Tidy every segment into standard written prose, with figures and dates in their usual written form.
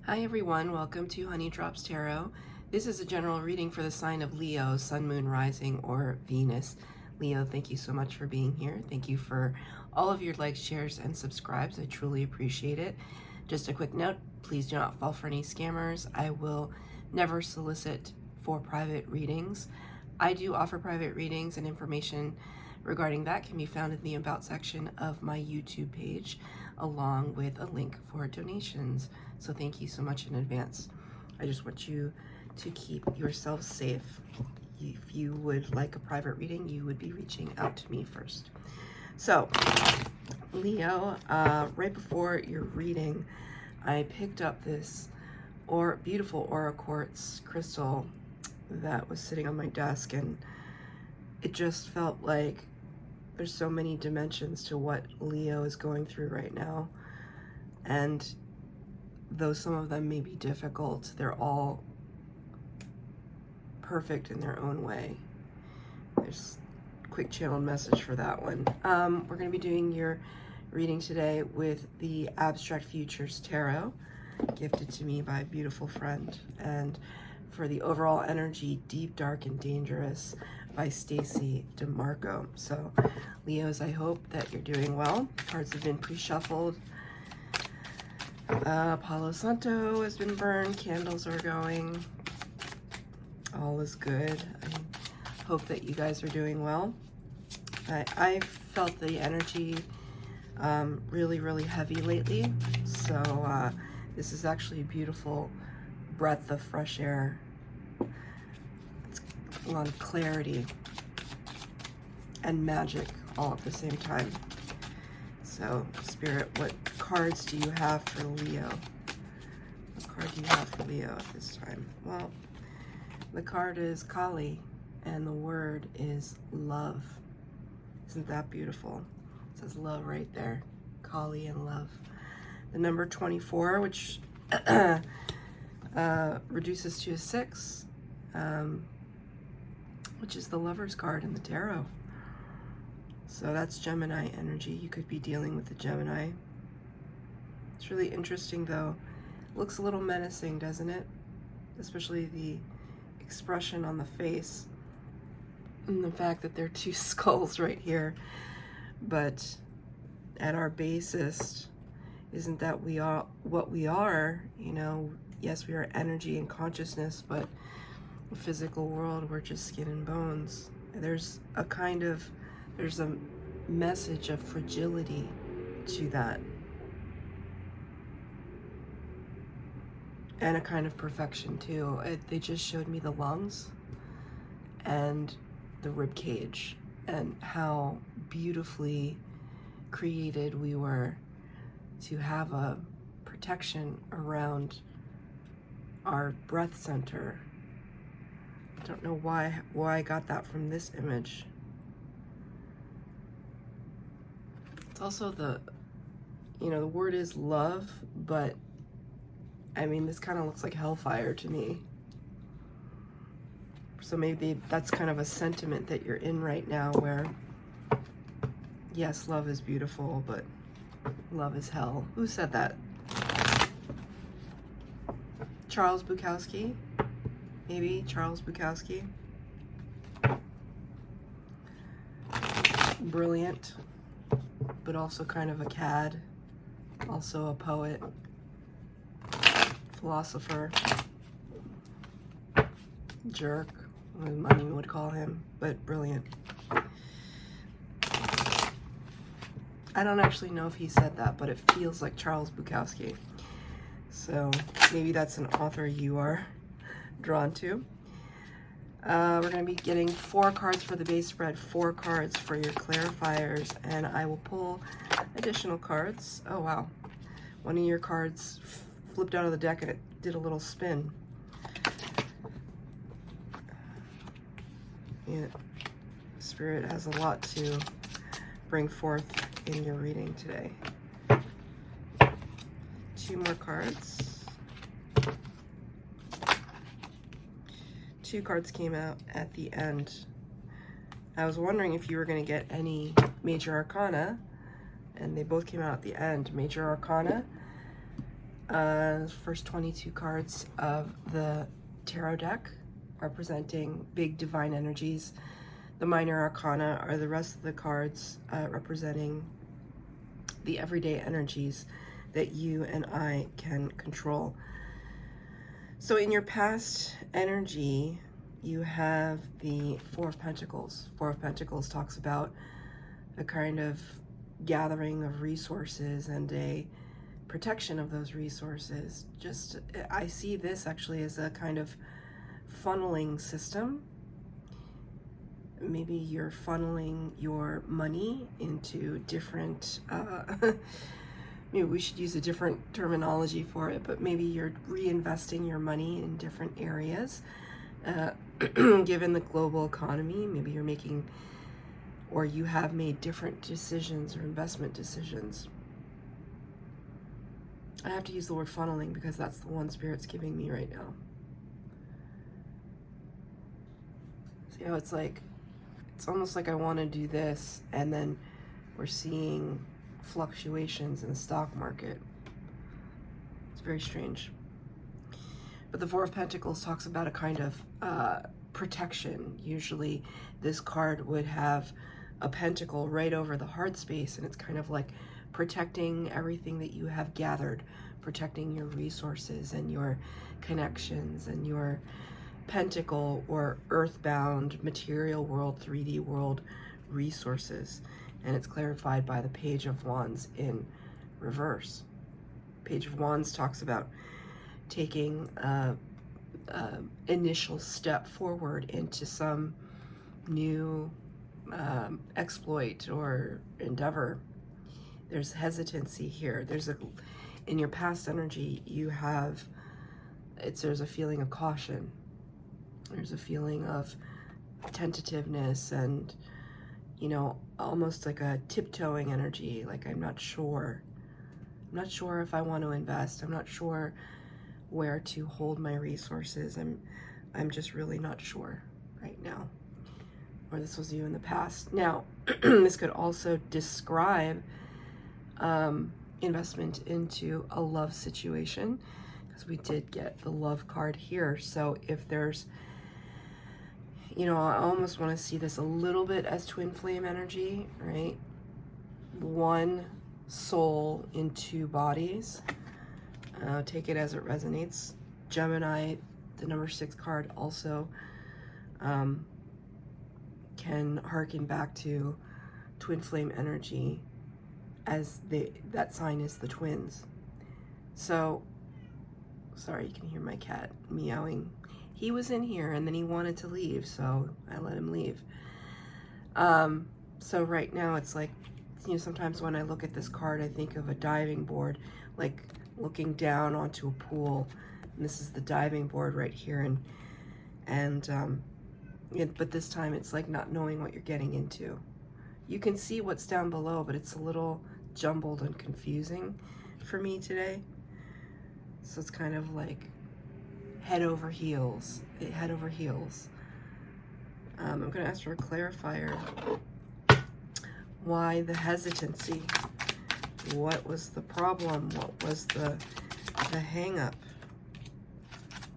Hi everyone, welcome to Honey Drops Tarot. This is a general reading for the sign of Leo, Sun, Moon, Rising, or Venus. Leo, thank you so much for being here. Thank you for all of your likes, shares, and subscribes. I truly appreciate it. Just a quick note, please do not fall for any scammers. I will never solicit for private readings. I do offer private readings, and information regarding that can be found in the About section of my YouTube page, along with a link for donations. So thank you so much in advance. I just want you to keep yourself safe. If you would like a private reading, you would be reaching out to me first. So, Leo, right before your reading, I picked up this beautiful aura quartz crystal that was sitting on my desk, and it just felt like there's so many dimensions to what Leo is going through right now. And though some of them may be difficult, they're all perfect in their own way. There's a quick channeled message for that one. We're going to be doing your reading today with the Abstract Futures Tarot, gifted to me by a beautiful friend, and for the overall energy, Deep, Dark, and Dangerous by Stacy DeMarco. So, Leos, I hope that you're doing well. Cards have been pre-shuffled. Palo Santo has been burned. Candles are going. All is good. I hope that you guys are doing well. I felt the energy really heavy lately. So this is actually a beautiful breath of fresh air. It's a lot of clarity and magic all at the same time. So, Spirit, what cards do you have for Leo? What card do you have for Leo at this time? Well, the card is Kali, and the word is love. Isn't that beautiful? It says love right there. Kali and love. The number 24, which reduces to a 6, which is the Lover's card in the tarot. So that's Gemini energy. You could be dealing with the Gemini. It's really interesting though. It looks a little menacing, doesn't it? Especially the expression on the face and the fact that there are two skulls right here. But at our basest, isn't that we are what we are? You know, yes, we are energy and consciousness, but the physical world, we're just skin and bones. There's a message of fragility to that, and a kind of perfection too. They just showed me the lungs and the rib cage and how beautifully created we were to have a protection around our breath center. I don't know why I got that from this image. Also the word is love, but I mean, this kind of looks like hellfire to me. So maybe that's kind of a sentiment that you're in right now, where yes, love is beautiful, but love is hell. Who said that? Charles Bukowski? Maybe Charles Bukowski. Brilliant, but also kind of a cad, also a poet, philosopher, jerk, money would call him, but brilliant. I don't actually know if he said that, but it feels like Charles Bukowski. So maybe that's an author you are drawn to. We're going to be getting 4 cards for the base spread, 4 cards for your clarifiers, and I will pull additional cards. Oh wow, one of your cards flipped out of the deck and it did a little spin. Yeah, Spirit has a lot to bring forth in your reading today. 2 more cards. 2 cards came out at the end. I was wondering if you were going to get any major arcana, and they both came out at the end. Major arcana, First 22 cards of the tarot deck, representing big divine energies. The minor arcana are the rest of the cards, representing the everyday energies that you and I can control. So in your past energy, you have the Four of Pentacles. Four of Pentacles talks about a kind of gathering of resources and a protection of those resources. I see this actually as a kind of funneling system. Maybe you're funneling your money into different, maybe we should use a different terminology for it, but maybe you're reinvesting your money in different areas. Given the global economy, maybe you're making, or you have made different decisions or investment decisions. I have to use the word funneling because that's the one Spirit's giving me right now. See how it's like, it's almost like I want to do this, and then we're seeing fluctuations in the stock market. It's very strange. But the Four of Pentacles talks about a kind of protection. Usually this card would have a pentacle right over the heart space, and it's kind of like protecting everything that you have gathered, protecting your resources and your connections and your pentacle or earthbound material world, 3D world resources. And it's clarified by the Page of Wands in reverse. Page of Wands talks about taking initial step forward into some new exploit or endeavor. There's hesitancy here. In your past energy, there's a feeling of caution. There's a feeling of tentativeness and, almost like a tiptoeing energy. Like, I'm not sure. I'm not sure if I want to invest. I'm not sure where to hold my resources. I'm just really not sure right now. Or this was you in the past. Now, this could also describe investment into a love situation, because we did get the love card here. So if there's, I almost want to see this a little bit as twin flame energy, right? One soul in two bodies. Take it as it resonates. Gemini, the number 6 card, also can harken back to twin flame energy, as that sign is the twins. So, sorry, you can hear my cat meowing. He was in here and then he wanted to leave, so I let him leave. So right now it's like, sometimes when I look at this card, I think of a diving board, like looking down onto a pool. And this is the diving board right here, but this time it's like not knowing what you're getting into. You can see what's down below, but it's a little jumbled and confusing for me today. So it's kind of like head over heels. I'm going to ask for a clarifier. Why the hesitancy? What was the problem? What was the hang up?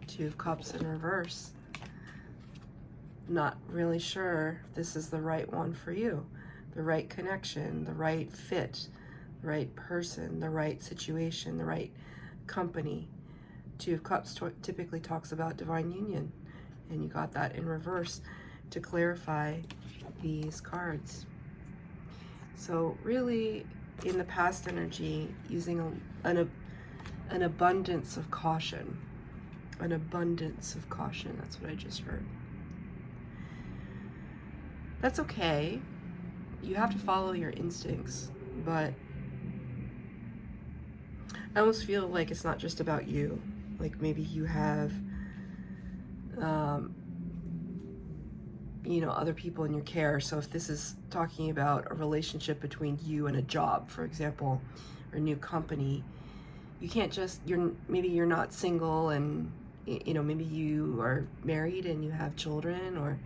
2 of Cups in reverse. Not really sure if this is the right one for you. The right connection, the right fit, the right person, the right situation, the right company. 2 of Cups typically talks about divine union, and you got that in reverse to clarify these cards. So really, in the past energy, using an abundance of caution. An abundance of caution, that's what I just heard. That's okay. You have to follow your instincts, but I almost feel like it's not just about you. Like maybe you have, other people in your care. So if this is talking about a relationship between you and a job, for example, or a new company, you can't just, maybe you're not single and, maybe you are married and you have children, or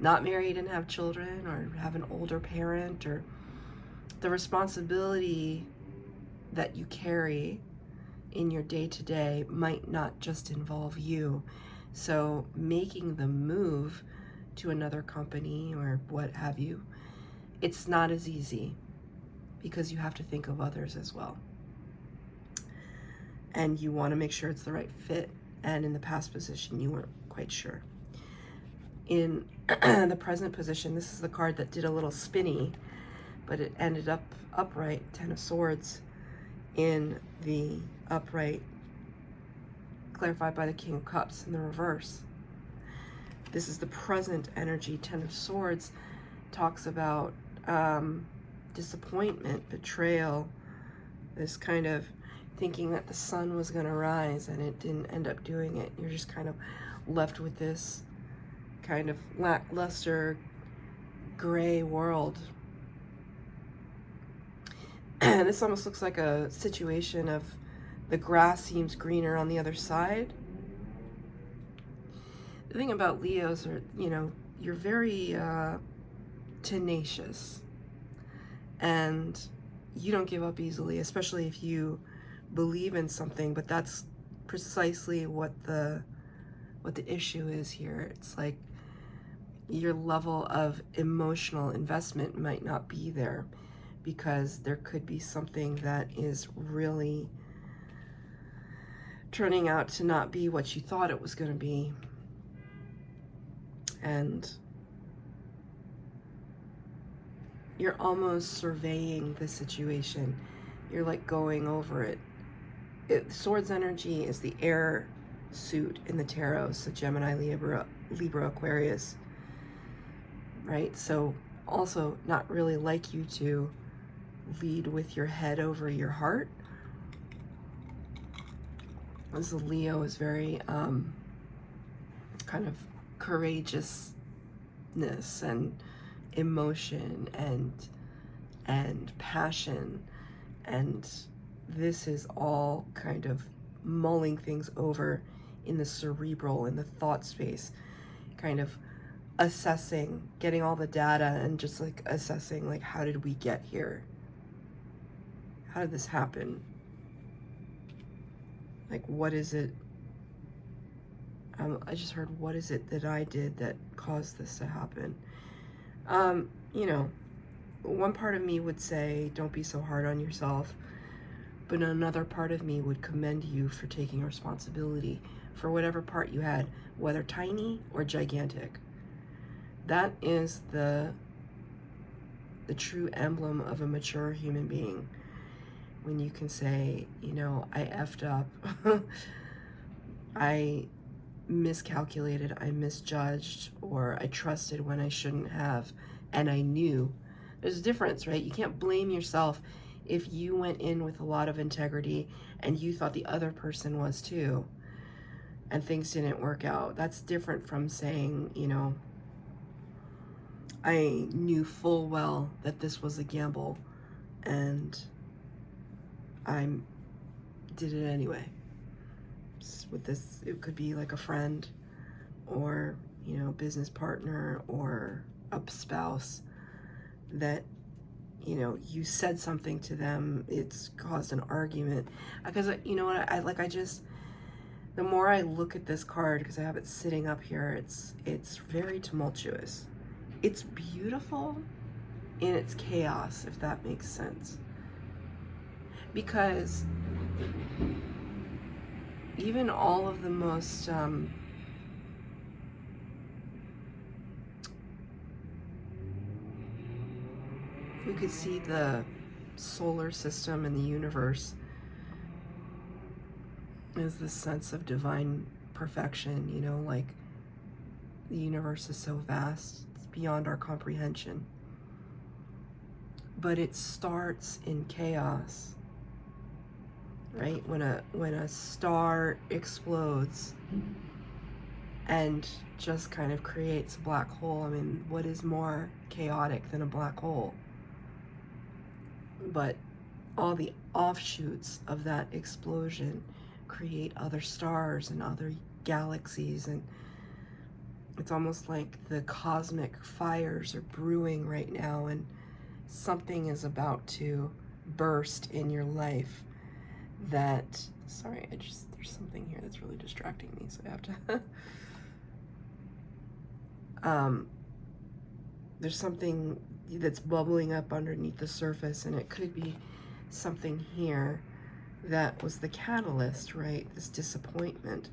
not married and have children, or have an older parent, or the responsibility that you carry in your day-to-day might not just involve you. So making the move to another company or what have you, it's not as easy because you have to think of others as well. And you want to make sure it's the right fit. And in the past position, you weren't quite sure. In the present position, this is the card that did a little spinny, but it ended up upright, 10 of Swords in the upright, clarified by the King of Cups in the reverse. This is the present energy. 10 of Swords talks about disappointment, betrayal, this kind of thinking that the sun was going to rise and it didn't end up doing it. You're just kind of left with this kind of lackluster gray world. This almost looks like a situation of the grass seems greener on the other side. The thing about Leos are, you know, you're very tenacious and you don't give up easily, especially if you believe in something, but that's precisely what the issue is here. It's like your level of emotional investment might not be there because there could be something that is really turning out to not be what you thought it was going to be. And you're almost surveying the situation. You're like going over it. Swords energy is the air suit in the tarot, so Gemini, Libra, Aquarius, right? So also not really like you to lead with your head over your heart. This Leo is very kind of courageousness and emotion and passion, and this is all kind of mulling things over in the cerebral, in the thought space, kind of assessing, getting all the data and just like assessing, like, how did we get here? How did this happen? Like, what is it? I just heard, what is it that I did that caused this to happen? You know, one part of me would say, don't be so hard on yourself. But another part of me would commend you for taking responsibility for whatever part you had, whether tiny or gigantic. That is the true emblem of a mature human being. When you can say, you know, I effed up, I miscalculated, I misjudged, or I trusted when I shouldn't have, and I knew. There's a difference, right? You can't blame yourself if you went in with a lot of integrity and you thought the other person was too, and things didn't work out. That's different from saying, you know, I knew full well that this was a gamble and I did it anyway. With this, it could be like a friend or, you know, business partner or a spouse that, you know, you said something to them, it's caused an argument. Because, you know what, the more I look at this card, because I have it sitting up here, it's very tumultuous. It's beautiful in its chaos, if that makes sense. Because even all of the most we could see the solar system and the universe is this sense of divine perfection, you know, like the universe is so vast, it's beyond our comprehension. But it starts in chaos, right? When a star explodes and just kind of creates a black hole. I mean, what is more chaotic than a black hole? But all the offshoots of that explosion create other stars and other galaxies, and it's almost like the cosmic fires are brewing right now, and something is about to burst in your life that, sorry, there's something here that's really distracting me, so I have to, there's something that's bubbling up underneath the surface, and it could be something here that was the catalyst, right? This disappointment.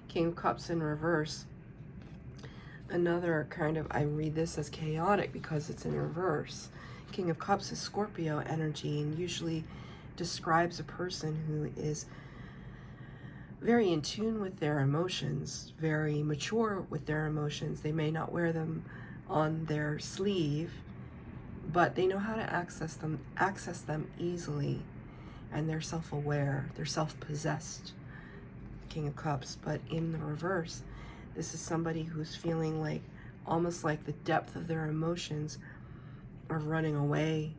King of Cups in reverse. Another kind of, I read this as chaotic because it's in reverse. King of Cups is Scorpio energy and usually describes a person who is very in tune with their emotions, very mature with their emotions. They may not wear them on their sleeve, but they know how to access them easily, and they're self-aware, they're self-possessed. King of Cups. But in the reverse, this is somebody who's feeling like, almost like the depth of their emotions are running away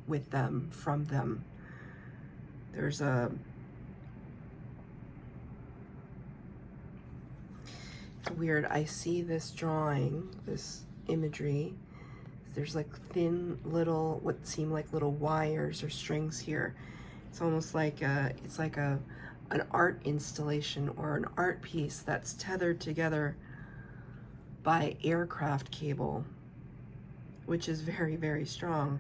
with them, from them. There's a, it's weird, I see this drawing, this imagery, there's like thin little, what seem like little wires or strings here. It's almost like it's like an art installation or an art piece that's tethered together by aircraft cable, which is very, very strong.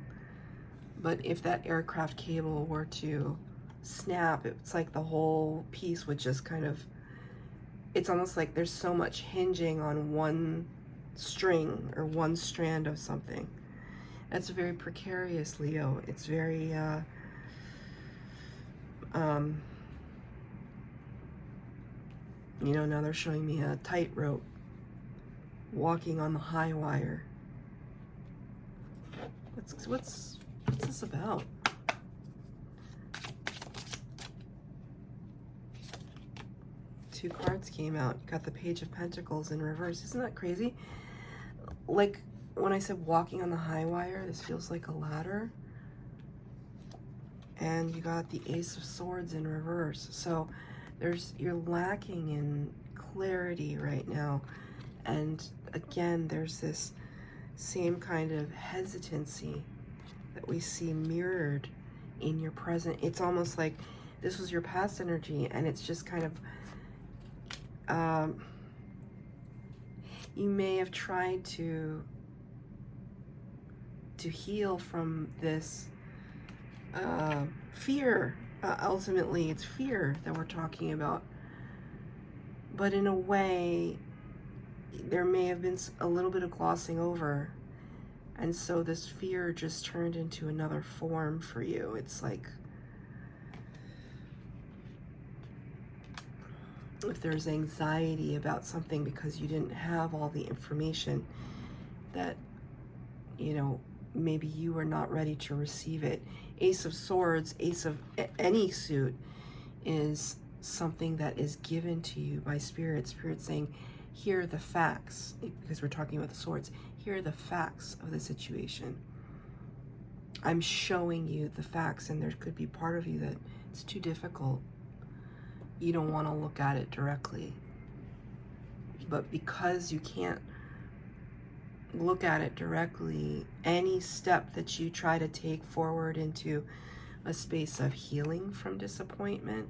But if that aircraft cable were to snap, it's like the whole piece would just kind of, it's almost like there's so much hinging on one string or one strand of something. That's very precarious, Leo. It's very, you know, now they're showing me a tightrope, walking on the high wire. What's this about? Two cards came out. You got the Page of Pentacles in reverse. Isn't that crazy? Like when I said walking on the high wire, this feels like a ladder. And you got the Ace of Swords in reverse. So you're lacking in clarity right now. And again, there's this same kind of hesitancy that we see mirrored in your present. It's almost like this was your past energy, and it's just kind of, you may have tried to heal from this fear. Ultimately, it's fear that we're talking about. But in a way, there may have been a little bit of glossing over. And so this fear just turned into another form for you. It's like, if there's anxiety about something because you didn't have all the information, that, you know, maybe you were not ready to receive it. Ace of Swords, Ace of any suit, is something that is given to you by Spirit. Spirit saying, here are the facts, because we're talking about the swords. Here are the facts of the situation. I'm showing you the facts, and there could be part of you that it's too difficult. You don't want to look at it directly. But because you can't look at it directly, any step that you try to take forward into a space of healing from disappointment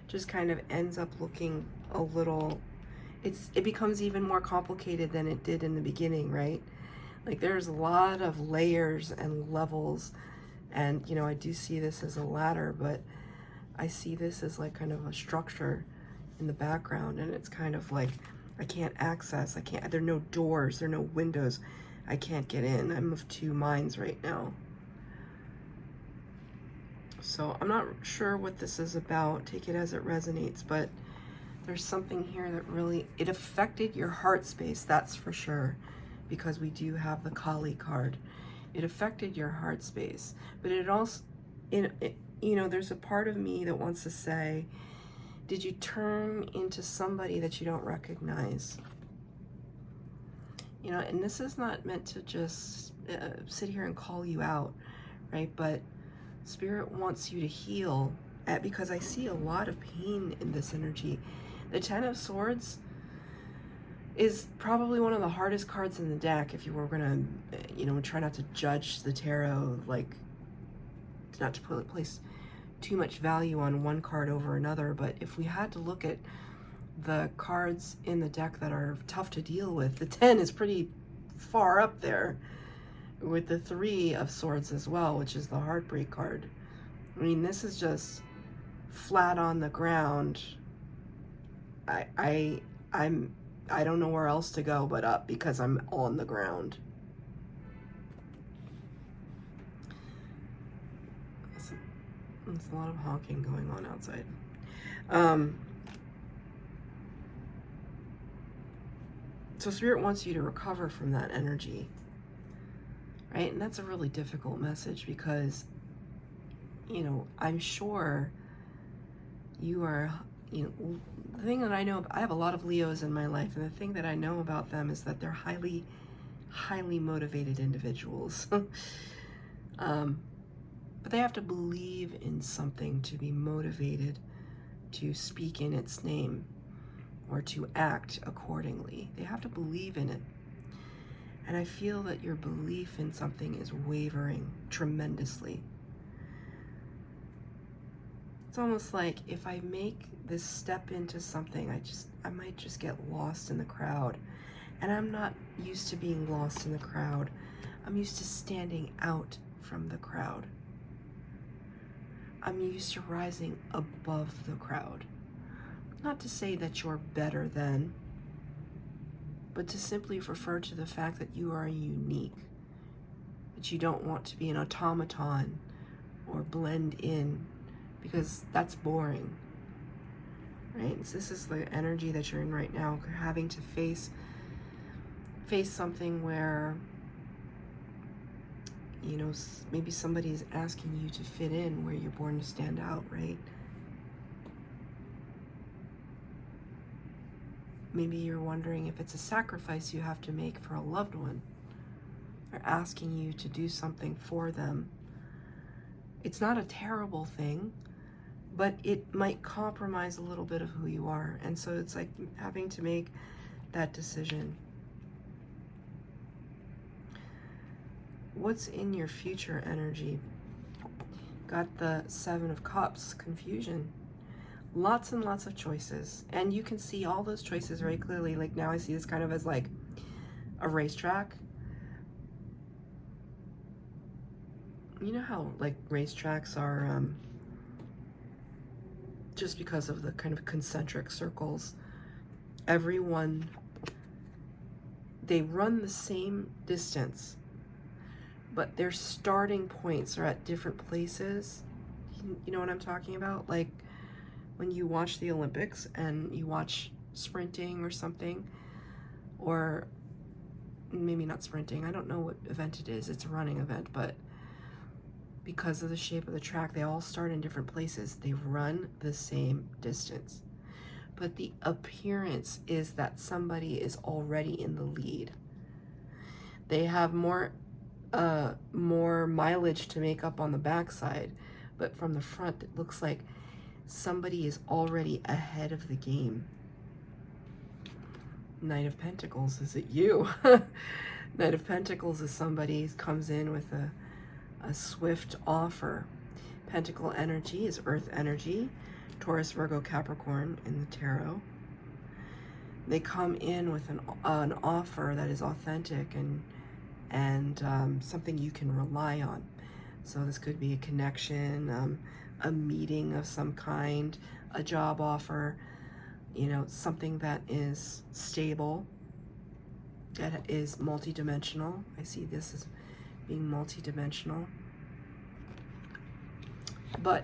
just kind of ends up looking a little, it becomes even more complicated than it did in the beginning, right? Like there's a lot of layers and levels, and you know, I do see this as a ladder, but I see this as like kind of a structure in the background, and it's kind of like, I can't access, there are no doors, there are no windows, I can't get in. I'm of two minds right now. So I'm not sure what this is about, take it as it resonates, but there's something here that really, it affected your heart space, that's for sure, because we do have the Kali card. It affected your heart space, but it also, you know, there's a part of me that wants to say, did you turn into somebody that you don't recognize? You know, and this is not meant to just sit here and call you out, right? But Spirit wants you to heal, because I see a lot of pain in this energy. The Ten of Swords is probably one of the hardest cards in the deck if you were gonna, you know, try not to judge the tarot, like not to place too much value on one card over another, but if we had to look at the cards in the deck that are tough to deal with, the 10 is pretty far up there, with the 3 of Swords as well, which is the heartbreak card. I mean, this is just flat on the ground. I don't know where else to go but up, because I'm on the ground. There's a lot of honking going on outside. So Spirit wants you to recover from that energy, right? And that's a really difficult message, because, you know, I'm sure you are, you know, the thing that I know, I have a lot of Leos in my life, and the thing that I know about them is that they're highly motivated individuals. But they have to believe in something to be motivated to speak in its name or to act accordingly. They have to believe in it. And I feel that your belief in something is wavering tremendously. It's almost like if I make this step into something, I might just get lost in the crowd. And I'm not used to being lost in the crowd. I'm used to standing out from the crowd. I'm used to rising above the crowd. Not to say that you're better than, but to simply refer to the fact that you are unique, that you don't want to be an automaton or blend in, because that's boring, right? So this is the energy that you're in right now, having to face something where, you know, maybe somebody's asking you to fit in where you're born to stand out, right? Maybe you're wondering if it's a sacrifice you have to make for a loved one. They're asking you to do something for them. It's not a terrible thing, but it might compromise a little bit of who you are. And so it's like having to make that decision. What's in your future energy? Got the 7 of Cups, confusion. Lots and lots of choices. And you can see all those choices very clearly. Like now I see this kind of as like a racetrack. You know how like racetracks are, just because of the kind of concentric circles, everyone, they run the same distance, but their starting points are at different places. You know what I'm talking about? Like when you watch the Olympics and you watch sprinting or something, or maybe not sprinting, I don't know what event it is, it's a running event, but because of the shape of the track, they all start in different places. They run the same distance, but the appearance is that somebody is already in the lead. They have more mileage to make up on the backside, but from the front, it looks like somebody is already ahead of the game. Knight of Pentacles, is it you? Knight of Pentacles is somebody who comes in with a swift offer. Pentacle energy is earth energy, Taurus, Virgo, Capricorn in the tarot. They come in with an offer that is authentic and something you can rely on. So this could be a connection, a meeting of some kind, a job offer, you know, something that is stable, that is multidimensional. I see this as being multidimensional. But,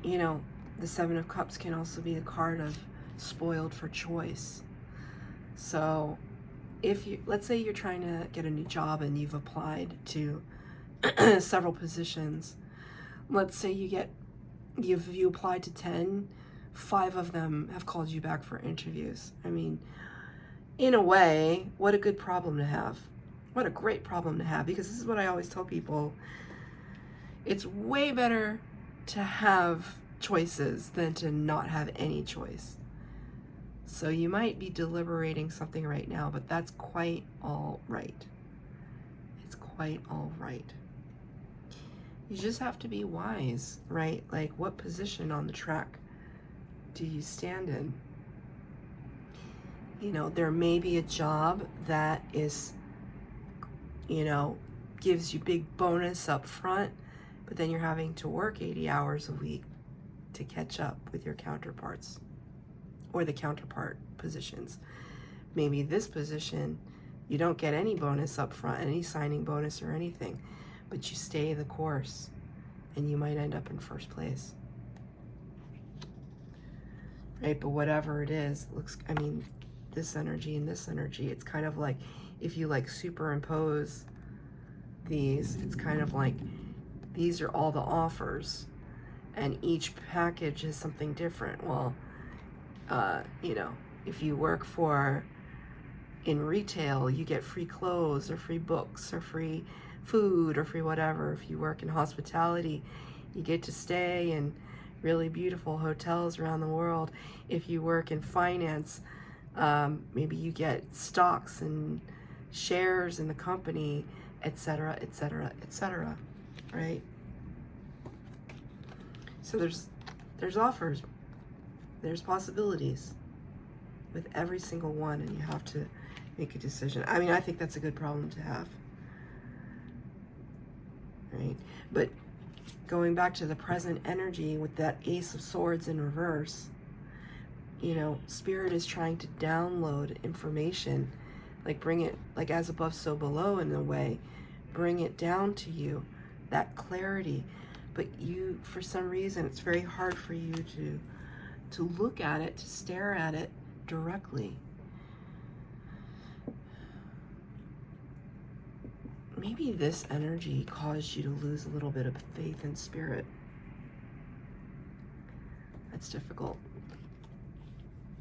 you know, the 7 of Cups can also be a card of spoiled for choice. So if you, let's say you're trying to get a new job and you've applied to several positions. Let's say you applied to 10, 5 of them have called you back for interviews. I mean, in a way, what a good problem to have. What a great problem to have, because this is what I always tell people. It's way better to have choices than to not have any choice. So you might be deliberating something right now, but that's quite all right. It's quite all right. You just have to be wise, right? Like, what position on the track do you stand in? You know, there may be a job that is, you know, gives you big bonus up front, but then you're having to work 80 hours a week to catch up with your counterparts or the counterpart positions. Maybe this position, you don't get any bonus up front, any signing bonus or anything, but you stay the course and you might end up in first place. Right? But whatever it is, looks, I mean, this energy and this energy, it's kind of like if you like superimpose these, it's kind of like these are all the offers and each package is something different. Well, you know, if you work in retail, you get free clothes or free books or free food or free whatever. If you work in hospitality, you get to stay in really beautiful hotels around the world. If you work in finance, maybe you get stocks and shares in the company, etc., etc., etc., right? So there's offers, there's possibilities with every single one, and you have to make a decision. I mean, I think that's a good problem to have, right? But going back to the present energy with that Ace of Swords in reverse, you know, Spirit is trying to download information, like bring it, like as above, so below in a way, bring it down to you, that clarity. But you, for some reason, it's very hard for you to look at it, to stare at it directly. Maybe this energy caused you to lose a little bit of faith in Spirit. That's difficult,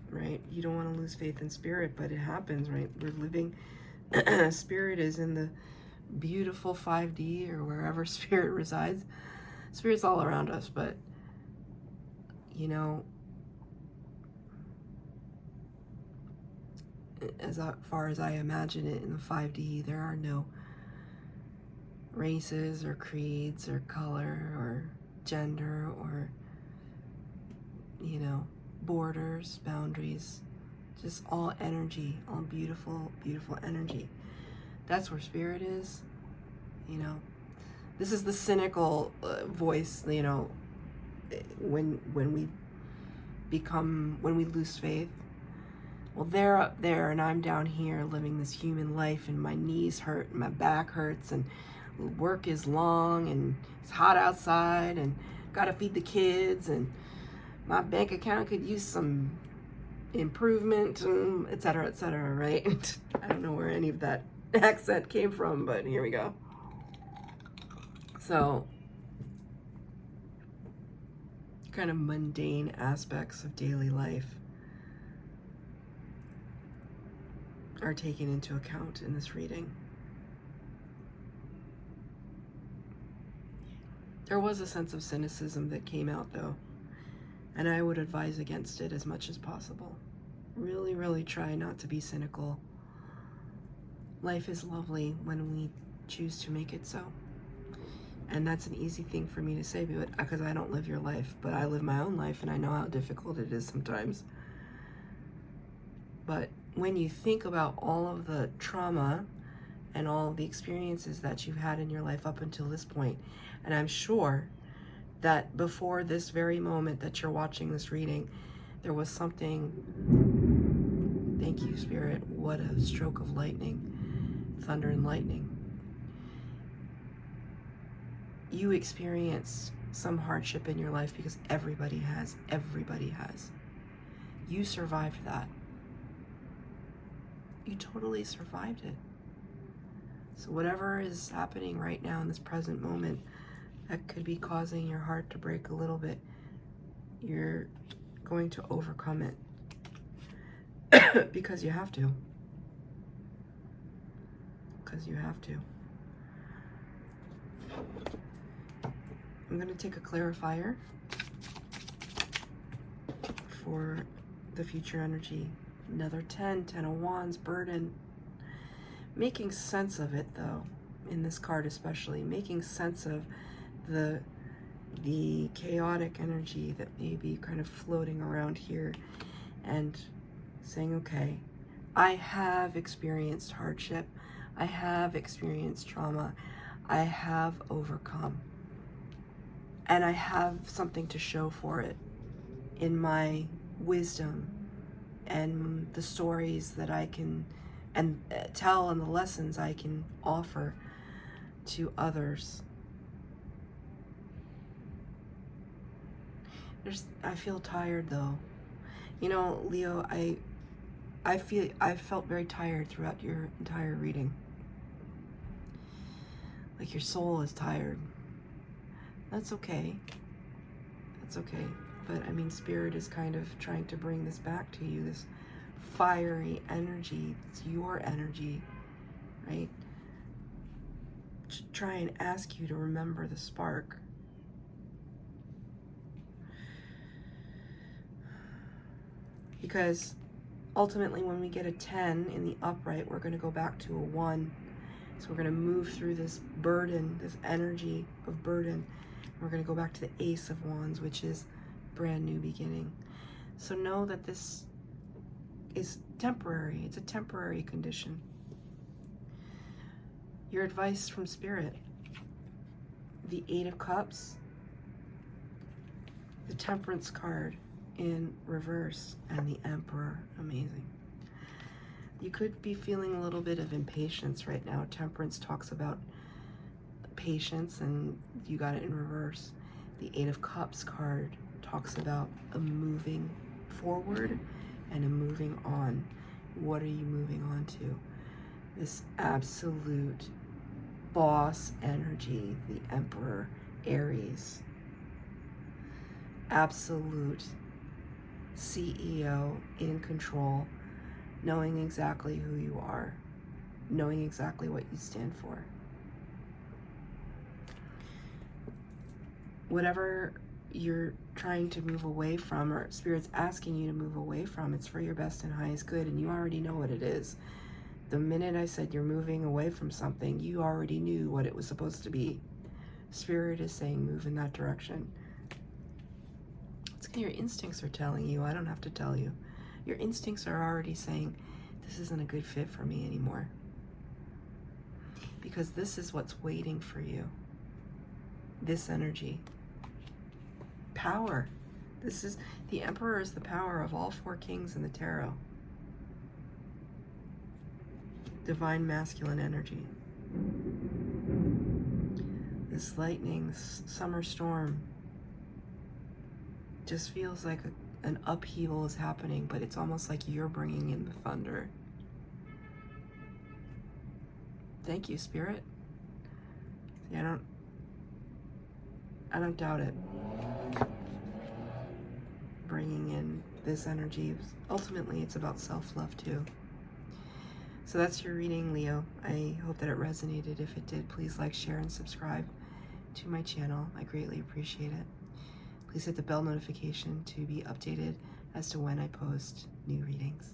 right? You don't want to lose faith in Spirit, but it happens, right? We're living, Spirit is in the beautiful 5D or wherever Spirit resides. Spirit's all around us, but, you know, as far as I imagine it in the 5D, there are no races or creeds or color or gender or, you know, borders, boundaries, just all energy, all beautiful, beautiful energy. That's where Spirit is, you know. This is the cynical voice, you know, when we lose faith. Well, they're up there and I'm down here living this human life, and my knees hurt and my back hurts and work is long and it's hot outside and gotta feed the kids and my bank account could use some improvement, et cetera, right? I don't know where any of that accent came from, but here we go. So, kind of mundane aspects of daily life are taken into account in this reading. There was a sense of cynicism that came out, though, and I would advise against it as much as possible. Really, really try not to be cynical. Life is lovely when we choose to make it so. And that's an easy thing for me to say because I don't live your life, but I live my own life and I know how difficult it is sometimes. But when you think about all of the trauma and all of the experiences that you've had in your life up until this point, and I'm sure that before this very moment that you're watching this reading, there was something, thank you, Spirit, what a stroke of lightning, thunder and lightning. You experienced some hardship in your life because everybody has. You survived that. You totally survived it. So whatever is happening right now in this present moment that could be causing your heart to break a little bit, you're going to overcome it because you have to. Because you have to. I'm going to take a clarifier for the future energy. Another 10 of Wands, burden. Making sense of it, though, in this card especially. Making sense of the chaotic energy that may be kind of floating around here, and saying, okay, I have experienced hardship, I have experienced trauma, I have overcome, and I have something to show for it in my wisdom and the stories that I can tell, and the lessons I can offer to others. I feel tired though. You know, Leo, I felt very tired throughout your entire reading. Like your soul is tired. That's okay. That's okay. But I mean, Spirit is kind of trying to bring this back to you, this fiery energy. It's your energy, right? To try and ask you to remember the spark. Because ultimately when we get a 10 in the upright, we're going to go back to a 1. So we're going to move through this burden, this energy of burden. We're going to go back to the Ace of Wands, which is brand new beginning. So know that this is temporary. It's a temporary condition. Your advice from Spirit: the 8 of Cups, the Temperance card in reverse, and the Emperor. Amazing. You could be feeling a little bit of impatience right now. Temperance talks about patience, and you got it in reverse. The 8 of Cups card talks about a moving forward and a moving on. What are you moving on to? This absolute boss energy, the Emperor, Aries. Absolute CEO, in control, knowing exactly who you are, knowing exactly what you stand for. Whatever you're trying to move away from, or Spirit's asking you to move away from, it's for your best and highest good, and you already know what it is. The minute I said you're moving away from something, you already knew what it was supposed to be. Spirit is saying move in that direction. Your instincts are telling you. I don't have to tell you. Your instincts are already saying, this isn't a good fit for me anymore. Because this is what's waiting for you. This energy. Power. This is, the Emperor is the power of all 4 kings in the tarot. Divine masculine energy. This lightning, this summer storm, just feels like an upheaval is happening, but it's almost like you're bringing in the thunder. Thank you, Spirit. Yeah, I don't doubt it. Bringing in this energy. Ultimately, it's about self-love too. So that's your reading, Leo. I hope that it resonated. If it did, please like, share, and subscribe to my channel. I greatly appreciate it. Please hit the bell notification to be updated as to when I post new readings.